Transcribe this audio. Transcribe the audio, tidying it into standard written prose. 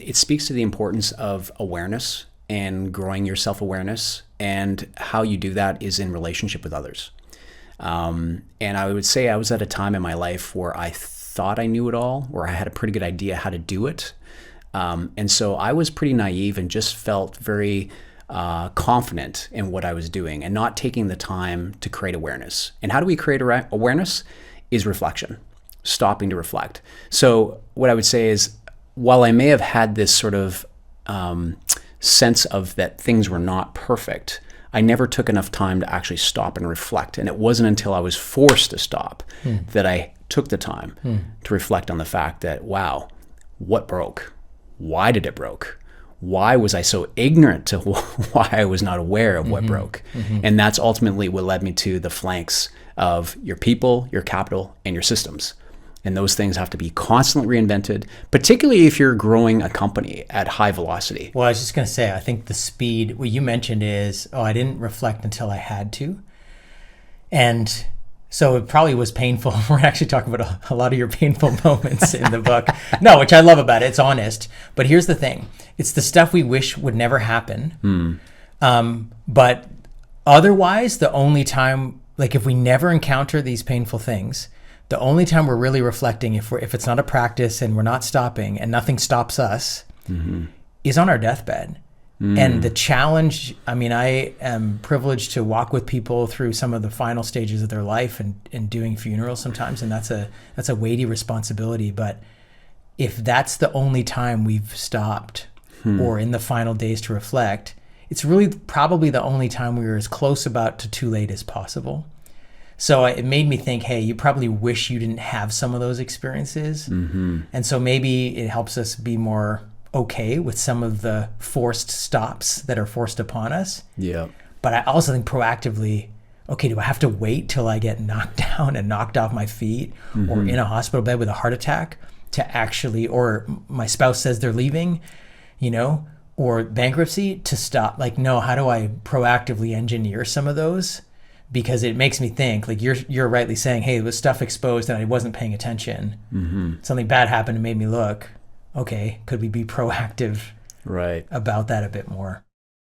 it speaks to the importance of awareness and growing your self-awareness, and how you do that is in relationship with others. And I would say I was at a time in my life where I thought I knew it all, or I had a pretty good idea how to do it. And so I was pretty naive and just felt very confident in what I was doing and not taking the time to create awareness. And how do we create awareness? Is reflection, stopping to reflect. So what I would say is, while I may have had this sort of sense of that things were not perfect, I never took enough time to actually stop and reflect. And it wasn't until I was forced to stop that I took the time to reflect on the fact that, wow, what broke? Why did it broke? Why was I so ignorant to why I was not aware of what broke? And that's ultimately what led me to the flanks of your people, your capital, and your systems. And those things have to be constantly reinvented, particularly if you're growing a company at high velocity. Well, I was just going to say, I think the speed, what you mentioned is, I didn't reflect until I had to. And so it probably was painful. We're actually talking about a lot of your painful moments in the book. No, which I love about it. It's honest. But here's the thing. It's the stuff we wish would never happen. But otherwise, the only time, like if we never encounter these painful things, the only time we're really reflecting, if it's not a practice and we're not stopping and nothing stops us, is on our deathbed. And the challenge, I mean, I am privileged to walk with people through some of the final stages of their life and doing funerals sometimes, and that's a weighty responsibility. But if that's the only time we've stopped or in the final days to reflect, it's really probably the only time we were as close about to too late as possible. So it made me think, hey, you probably wish you didn't have some of those experiences. And so maybe it helps us be more okay with some of the forced stops that are forced upon us. Yeah. But I also think proactively, okay, do I have to wait till I get knocked down and knocked off my feet or in a hospital bed with a heart attack to actually, or my spouse says they're leaving, or bankruptcy to stop? Like, no, how do I proactively engineer some of those? Because it makes me think, like you're rightly saying, hey, there was stuff exposed and I wasn't paying attention. Something bad happened and made me look. Okay, could we be proactive about that a bit more?